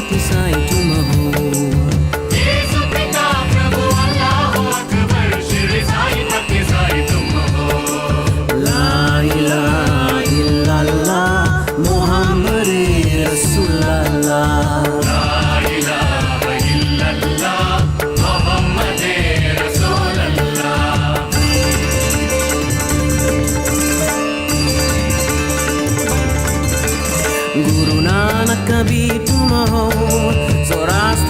पति साईं तुम हो। यीशु पिता प्रभु अल्लाह अकबर शिरडी साईं पति साईं तुम हो। ला इलाहा इल्लल्लाह मोहम्मद रसूलुल्लाह। ला इलाहा इल्लल्लाह मोहम्मद रसूलुल्लाह। गुरु नानक भी तुम हो, ज़ोरास्टर